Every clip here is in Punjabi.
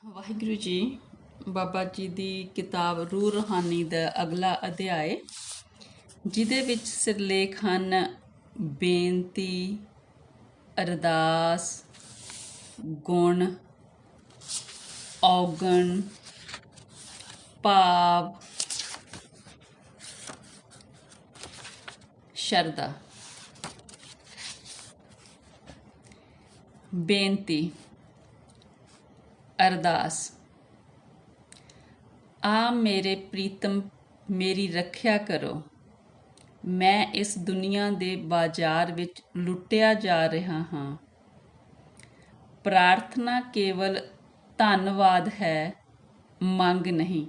ਵਾਹਿਗੁਰੂ ਜੀ। ਬਾਬਾ ਜੀ ਦੀ ਕਿਤਾਬ ਰੂਹ ਰੂਹਾਨੀ ਦਾ ਅਗਲਾ ਅਧਿਆਇ, ਜਿਹਦੇ ਵਿੱਚ ਸਿਰਲੇਖ ਹਨ ਬੇਨਤੀ, ਅਰਦਾਸ, ਗੁਣ, ਔਗਣ, ਭਾਵ, ਸ਼ਰਧਾ। ਬੇਨਤੀ। ਅਰਦਾਸ। ਆ ਮੇਰੇ ਪ੍ਰੀਤਮ, ਮੇਰੀ ਰੱਖਿਆ ਕਰੋ। ਮੈਂ ਇਸ ਦੁਨੀਆ ਦੇ ਬਾਜ਼ਾਰ ਵਿੱਚ ਲੁੱਟਿਆ ਜਾ ਰਿਹਾ ਹਾਂ। ਪ੍ਰਾਰਥਨਾ ਕੇਵਲ ਧੰਨਵਾਦ ਹੈ, ਮੰਗ ਨਹੀਂ।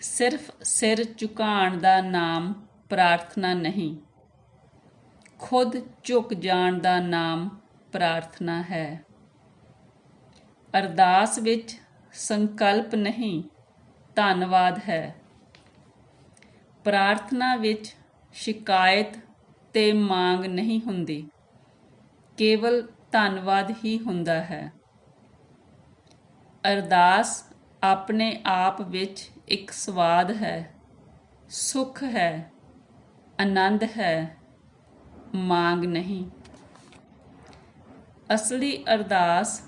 ਸਿਰਫ ਸਿਰ ਝੁਕਾਉਣ ਦਾ ਨਾਮ ਪ੍ਰਾਰਥਨਾ ਨਹੀਂ, ਖੁਦ ਝੁਕ ਜਾਣ ਦਾ ਨਾਮ ਪ੍ਰਾਰਥਨਾ ਹੈ। ਅਰਦਾਸ ਵਿੱਚ ਸੰਕਲਪ ਨਹੀਂ, ਧੰਨਵਾਦ ਹੈ। ਪ੍ਰਾਰਥਨਾ ਵਿੱਚ ਸ਼ਿਕਾਇਤ ਤੇ ਮੰਗ ਨਹੀਂ ਹੁੰਦੀ, ਕੇਵਲ ਧੰਨਵਾਦ ਹੀ ਹੁੰਦਾ ਹੈ। ਅਰਦਾਸ ਆਪਣੇ ਆਪ ਵਿੱਚ ਇੱਕ ਸਵਾਦ ਹੈ, ਸੁੱਖ ਹੈ, ਆਨੰਦ ਹੈ, ਮੰਗ ਨਹੀਂ। ਅਸਲੀ ਅਰਦਾਸ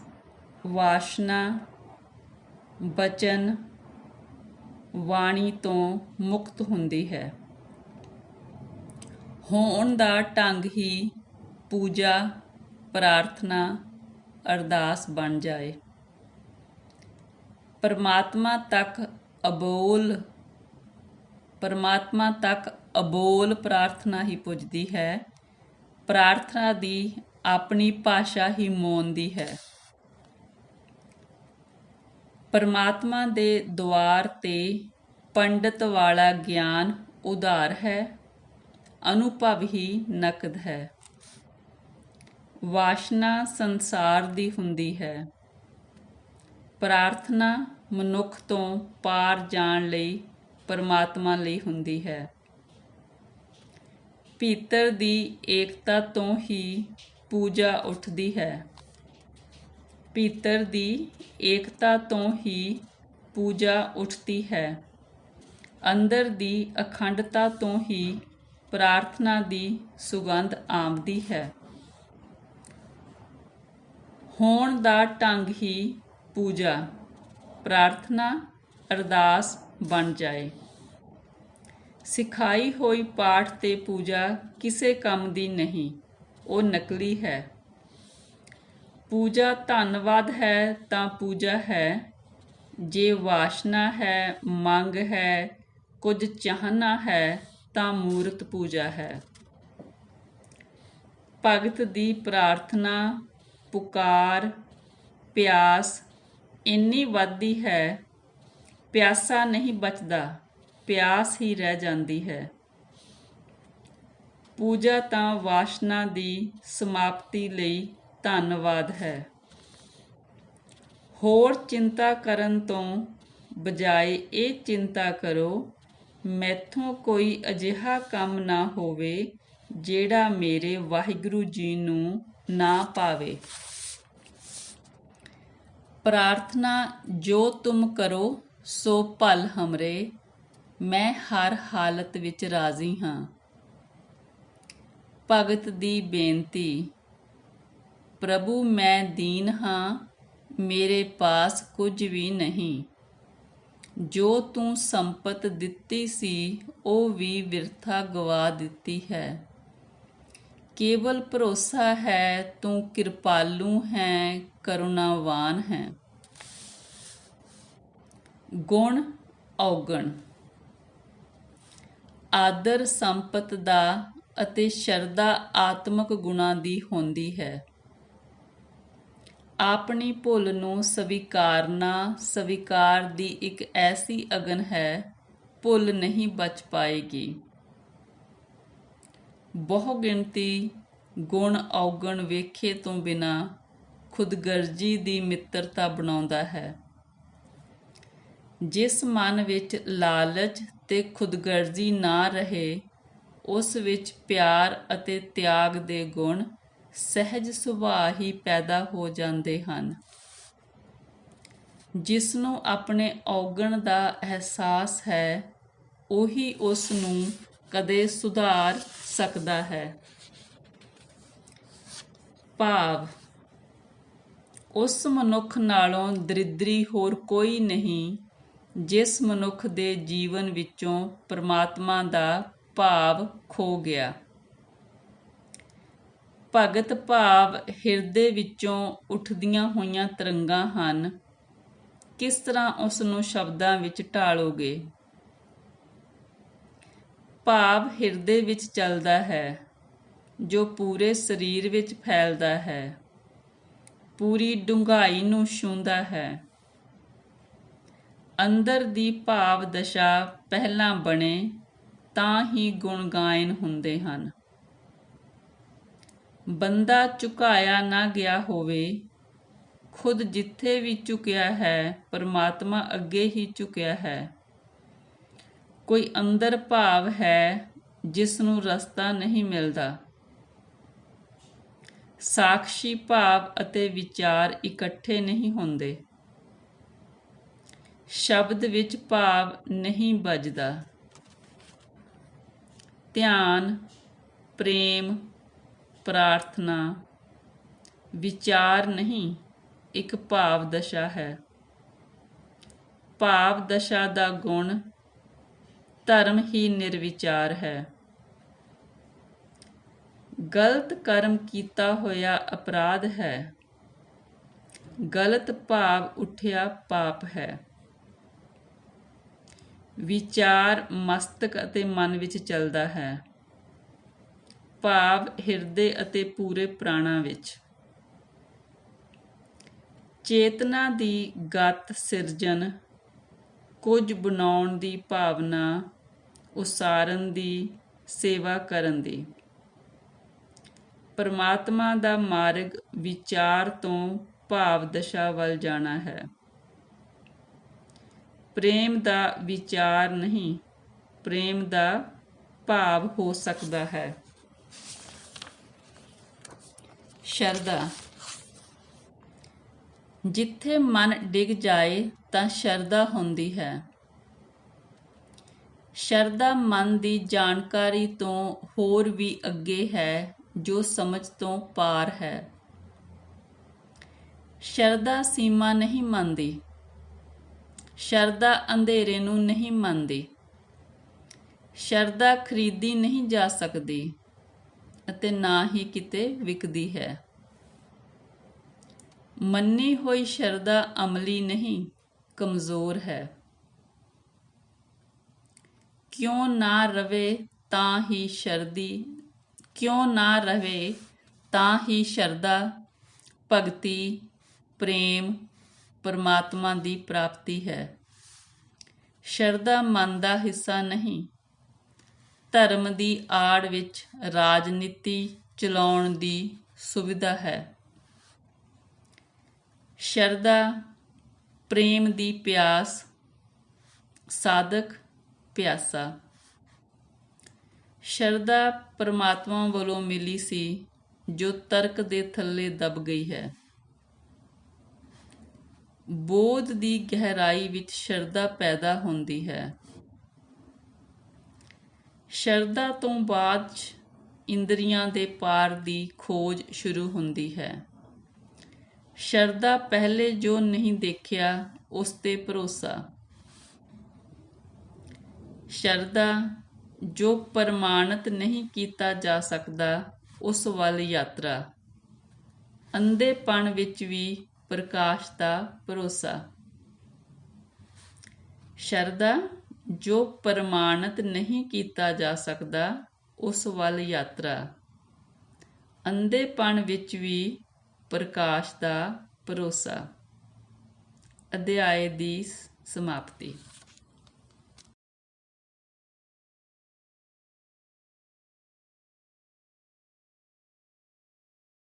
ਵਾਸ਼ਨਾ, ਬਚਨ, ਵਾਣੀ ਤੋਂ ਮੁਕਤ ਹੁੰਦੀ ਹੈ। ਹੋਣ ਦਾ ਢੰਗ ਹੀ ਪੂਜਾ, ਪ੍ਰਾਰਥਨਾ, ਅਰਦਾਸ ਬਣ ਜਾਏ। ਪਰਮਾਤਮਾ ਤੱਕ ਅਬੋਲ ਪ੍ਰਾਰਥਨਾ ਹੀ ਪੁੱਜਦੀ ਹੈ। ਪ੍ਰਾਰਥਨਾ ਦੀ ਆਪਣੀ ਭਾਸ਼ਾ ਹੀ ਮੌਨ ਦੀ ਹੈ। ਪਰਮਾਤਮਾ ਦੇ ਦੁਆਰ ਤੇ ਪੰਡਤ ਵਾਲਾ ਗਿਆਨ ਉਧਾਰ ਹੈ, ਅਨੁਭਵ ਹੀ ਨਕਦ ਹੈ। ਵਾਸ਼ਨਾ ਸੰਸਾਰ ਦੀ ਹੁੰਦੀ ਹੈ, ਪ੍ਰਾਰਥਨਾ ਮਨੁੱਖ ਤੋਂ ਪਾਰ ਜਾਣ ਲਈ, ਪਰਮਾਤਮਾ ਲਈ ਹੁੰਦੀ ਹੈ। ਭੀਤਰ ਦੀ ਏਕਤਾ ਤੋਂ ਹੀ ਪੂਜਾ ਉੱਠਦੀ ਹੈ। ਭੀਤਰ ਦੀ ਏਕਤਾ ਤੋਂ ਹੀ ਪੂਜਾ ਉੱਠਦੀ ਹੈ। ਅੰਦਰ ਦੀ ਅਖੰਡਤਾ ਤੋਂ ਹੀ ਪ੍ਰਾਰਥਨਾ ਦੀ ਸੁਗੰਧ ਆਉਂਦੀ ਹੈ। ਹੋਣ ਦਾ ਢੰਗ ਹੀ ਪੂਜਾ, ਪ੍ਰਾਰਥਨਾ, ਅਰਦਾਸ ਬਣ ਜਾਏ। ਸਿਖਾਈ ਹੋਈ ਪਾਠ ਤੇ ਪੂਜਾ ਕਿਸੇ ਕੰਮ ਦੀ ਨਹੀਂ, ਉਹ ਨਕਲੀ ਹੈ। ਪੂਜਾ ਧੰਨਵਾਦ ਹੈ ਤਾਂ ਪੂਜਾ ਹੈ। ਜੇ ਵਾਸ਼ਨਾ ਹੈ, ਮੰਗ ਹੈ, ਕੁਝ ਚਾਹਨਾ ਹੈ ਤਾਂ ਮੂਰਤ ਪੂਜਾ ਹੈ। ਭਗਤ ਦੀ ਪ੍ਰਾਰਥਨਾ, ਪੁਕਾਰ, ਪਿਆਸ ਇੰਨੀ ਵੱਧਦੀ ਹੈ, ਪਿਆਸਾ ਨਹੀਂ ਬਚਦਾ, ਪਿਆਸ ਹੀ ਰਹਿ ਜਾਂਦੀ ਹੈ। ਪੂਜਾ ਤਾਂ ਵਾਸ਼ਨਾ ਦੀ ਸਮਾਪਤੀ ਲਈ ਧੰਨਵਾਦ ਹੈ। ਹੋਰ ਚਿੰਤਾ ਕਰਨ ਤੋਂ ਬਜਾਏ ਇਹ ਚਿੰਤਾ ਕਰੋ, ਮੈਥੋਂ ਕੋਈ ਅਜਿਹਾ ਕੰਮ ਨਾ ਹੋਵੇ ਜਿਹੜਾ ਮੇਰੇ ਵਾਹਿਗੁਰੂ ਜੀ ਨੂੰ ਨਾ ਭਾਵੇ। ਪ੍ਰਾਰਥਨਾ ਜੋ ਤੁਮ ਕਰੋ ਸੋ ਭਲ ਹਮਰੇ, ਮੈਂ ਹਰ ਹਾਲਤ ਵਿੱਚ ਰਾਜ਼ੀ ਹਾਂ। ਭਗਤ ਦੀ ਬੇਨਤੀ। ਪ੍ਰਭੂ ਮੈਂ ਦੀਨ ਹਾਂ, ਮੇਰੇ ਪਾਸ ਕੁਝ ਵੀ ਨਹੀਂ। ਜੋ ਤੂੰ ਸੰਪਤ ਦਿੱਤੀ ਸੀ, ਉਹ ਵੀ ਵਿਰਥਾ ਗਵਾ ਦਿੱਤੀ ਹੈ। ਕੇਵਲ ਭਰੋਸਾ ਹੈ ਤੂੰ ਕਿਰਪਾਲੂ ਹੈ, ਕਰੁਣਾਵਾਨ ਹੈ। ਗੁਣ, ਔਗਣ। ਆਦਰ ਸੰਪਤ ਦਾ ਅਤੇ ਸ਼ਰਧਾ ਆਤਮਕ ਗੁਣਾਂ ਦੀ ਹੁੰਦੀ ਹੈ। ਆਪਣੀ ਭੁੱਲ ਨੂੰ ਸਵੀਕਾਰਨਾ ਸਵੀਕਾਰ ਦੀ ਇੱਕ ਐਸੀ ਅਗਨ ਹੈ, ਭੁੱਲ ਨਹੀਂ ਬਚ ਪਾਏਗੀ। ਬਹੁਗਿਣਤੀ ਗੁਣ ਔਗਣ ਵੇਖੇ ਤੋਂ ਬਿਨਾਂ ਖੁਦਗਰਜੀ ਦੀ ਮਿੱਤਰਤਾ ਬਣਾਉਂਦਾ ਹੈ। ਜਿਸ ਮਨ ਵਿੱਚ ਲਾਲਚ ਤੇ ਖੁਦਗਰਜੀ ਨਾ ਰਹੇ, ਉਸ ਵਿੱਚ ਪਿਆਰ ਅਤੇ ਤਿਆਗ ਦੇ ਗੁਣ ਸਹਿਜ ਸੁਭਾਅ ਹੀ ਪੈਦਾ ਹੋ ਜਾਂਦੇ ਹਨ। ਜਿਸ ਨੂੰ ਆਪਣੇ ਔਗਣ ਦਾ ਅਹਿਸਾਸ ਹੈ ਉਹੀ ਉਸ ਨੂੰ ਕਦੇ ਸੁਧਾਰ ਸਕਦਾ ਹੈ। ਭਾਵ ਉਸ ਮਨੁੱਖ ਨਾਲੋਂ ਦਰਿਦਰੀ ਹੋਰ ਕੋਈ ਨਹੀਂ ਜਿਸ ਮਨੁੱਖ ਦੇ ਜੀਵਨ ਵਿੱਚੋਂ ਪਰਮਾਤਮਾ ਦਾ ਭਾਵ ਖੋ ਗਿਆ। ਭਗਤ ਭਾਵ ਹਿਰਦੇ ਵਿੱਚੋਂ ਉੱਠਦੀਆਂ ਹੋਈਆਂ ਤਰੰਗਾਂ ਹਨ। ਕਿਸ ਤਰ੍ਹਾਂ ਉਸ ਨੂੰ ਸ਼ਬਦਾਂ ਵਿੱਚ ਢਾਲੋਗੇ? ਭਾਵ ਹਿਰਦੇ ਵਿੱਚ ਚੱਲਦਾ ਹੈ ਜੋ ਪੂਰੇ ਸਰੀਰ ਵਿੱਚ ਫੈਲਦਾ ਹੈ, ਪੂਰੀ ਡੂੰਘਾਈ ਨੂੰ ਛੂੰਹਦਾ ਹੈ। ਅੰਦਰ ਦੀ ਭਾਵ ਦਸ਼ਾ ਪਹਿਲਾਂ ਬਣੇ ਤਾਂ ਹੀ ਗੁਣ ਗਾਇਨ ਹੁੰਦੇ ਹਨ। ਬੰਦਾ ਝੁਕਾਇਆ ਨਾ ਗਿਆ ਹੋਵੇ, ਖੁਦ ਜਿੱਥੇ ਵੀ ਝੁਕਿਆ ਹੈ ਪਰਮਾਤਮਾ ਅੱਗੇ ਹੀ ਝੁਕਿਆ ਹੈ। ਕੋਈ ਅੰਦਰ ਭਾਵ ਹੈ ਜਿਸ ਨੂੰ ਰਸਤਾ ਨਹੀਂ ਮਿਲਦਾ। ਸਾਖਸ਼ੀ ਭਾਵ ਅਤੇ ਵਿਚਾਰ ਇਕੱਠੇ ਨਹੀਂ ਹੁੰਦੇ। ਸ਼ਬਦ ਵਿੱਚ ਭਾਵ ਨਹੀਂ ਬੱਝਦਾ। ਧਿਆਨ, ਪ੍ਰੇਮ, ਪ੍ਰਾਰਥਨਾ, ਵਿਚਾਰ ਨਹੀਂ, ਇੱਕ ਭਾਵ ਦਸ਼ਾ ਹੈ। ਭਾਵ ਦਸ਼ਾ ਦਾ ਗੁਣ ਧਰਮ ਹੀ ਨਿਰਵਿਚਾਰ ਹੈ। ਗਲਤ ਕਰਮ ਕੀਤਾ ਹੋਇਆ ਅਪਰਾਧ ਹੈ। ਗਲਤ ਭਾਵ ਉੱਠਿਆ ਪਾਪ ਹੈ। ਵਿਚਾਰ ਮਸਤਕ ਅਤੇ ਮਨ ਵਿੱਚ ਚੱਲਦਾ ਹੈ, ਭਾਵ ਹਿਰਦੇ ਅਤੇ ਪੂਰੇ ਪ੍ਰਾਣਾਂ ਵਿੱਚ। ਚੇਤਨਾ ਦੀ ਗਤ ਸਿਰਜਣ, ਕੁਝ ਬਣਾਉਣ ਦੀ ਭਾਵਨਾ, ਉਸਾਰਨ ਦੀ, ਸੇਵਾ ਕਰਨ ਦੀ। ਪਰਮਾਤਮਾ ਦਾ ਮਾਰਗ ਵਿਚਾਰ ਤੋਂ ਭਾਵ ਦਸ਼ਾ ਵੱਲ ਜਾਣਾ ਹੈ। ਪ੍ਰੇਮ ਦਾ ਵਿਚਾਰ ਨਹੀਂ, ਪ੍ਰੇਮ ਦਾ ਭਾਵ ਹੋ ਸਕਦਾ ਹੈ। ਸ਼ਰਧਾ। ਜਿੱਥੇ ਮਨ ਡਿੱਗ ਜਾਏ ਤਾਂ ਸ਼ਰਧਾ ਹੁੰਦੀ ਹੈ। ਸ਼ਰਧਾ ਮਨ ਦੀ ਜਾਣਕਾਰੀ ਤੋਂ ਹੋਰ ਵੀ ਅੱਗੇ ਹੈ, ਜੋ ਸਮਝ ਤੋਂ ਪਾਰ ਹੈ। ਸ਼ਰਧਾ ਸੀਮਾ ਨਹੀਂ ਮੰਨਦੀ। ਸ਼ਰਧਾ ਅੰਧੇਰੇ ਨੂੰ ਨਹੀਂ ਮੰਨਦੀ। ਸ਼ਰਧਾ ਖਰੀਦੀ ਨਹੀਂ ਜਾ ਸਕਦੀ ਅਤੇ ਨਾ ਹੀ ਕਿਤੇ ਵਿਕਦੀ ਹੈ। ਮੰਨੀ ਹੋਈ ਸ਼ਰਧਾ ਅਮਲੀ ਨਹੀਂ, ਕਮਜ਼ੋਰ ਹੈ। ਕਿਉਂ ਨਾ ਰਵੇ ਤਾਂ ਹੀ ਸ਼ਰਧਾ, ਭਗਤੀ, ਪ੍ਰੇਮ, ਪਰਮਾਤਮਾ ਦੀ ਪ੍ਰਾਪਤੀ ਹੈ। ਸ਼ਰਧਾ ਮਨ ਦਾ ਹਿੱਸਾ ਨਹੀਂ। ਧਰਮ ਦੀ ਆੜ ਵਿੱਚ ਰਾਜਨੀਤੀ ਚਲਾਉਣ ਦੀ ਸੁਵਿਧਾ ਹੈ। ਸ਼ਰਧਾ, ਪ੍ਰੇਮ ਦੀ ਪਿਆਸ, ਸਾਧਕ ਪਿਆਸਾ। ਸ਼ਰਧਾ ਪਰਮਾਤਮਾ ਵੱਲੋਂ ਮਿਲੀ ਸੀ ਜੋ ਤਰਕ ਦੇ ਥੱਲੇ ਦਬ ਗਈ ਹੈ। ਬੋਧ ਦੀ ਗਹਿਰਾਈ ਵਿੱਚ ਸ਼ਰਧਾ ਪੈਦਾ ਹੁੰਦੀ ਹੈ। ਸ਼ਰਧਾ ਤੋਂ ਬਾਅਦ ਇੰਦਰੀਆਂ ਦੇ ਪਾਰ ਦੀ ਖੋਜ ਸ਼ੁਰੂ ਹੁੰਦੀ ਹੈ। ਸ਼ਰਧਾ ਪਹਿਲੇ ਜੋ ਨਹੀਂ ਦੇਖਿਆ ਉਸ ਤੇ ਭਰੋਸਾ। ਸ਼ਰਧਾ ਜੋ ਪ੍ਰਮਾਣਿਤ ਨਹੀਂ ਕੀਤਾ ਜਾ ਸਕਦਾ ਉਸ ਵੱਲ ਯਾਤਰਾ। ਅੰਧੇਪਣ ਵਿੱਚ ਵੀ ਪ੍ਰਕਾਸ਼ ਦਾ ਭਰੋਸਾ। ਸ਼ਰਧਾ ਜੋ ਪ੍ਰਮਾਣਿਤ ਨਹੀਂ ਕੀਤਾ ਜਾ ਸਕਦਾ ਉਸ ਵੱਲ ਯਾਤਰਾ। ਅੰਧੇਪਣ ਵਿੱਚ ਵੀ ਪ੍ਰਕਾਸ਼ ਦਾ ਭਰੋਸਾ। ਅਧਿਆਏ ਦੀ ਸਮਾਪਤੀ।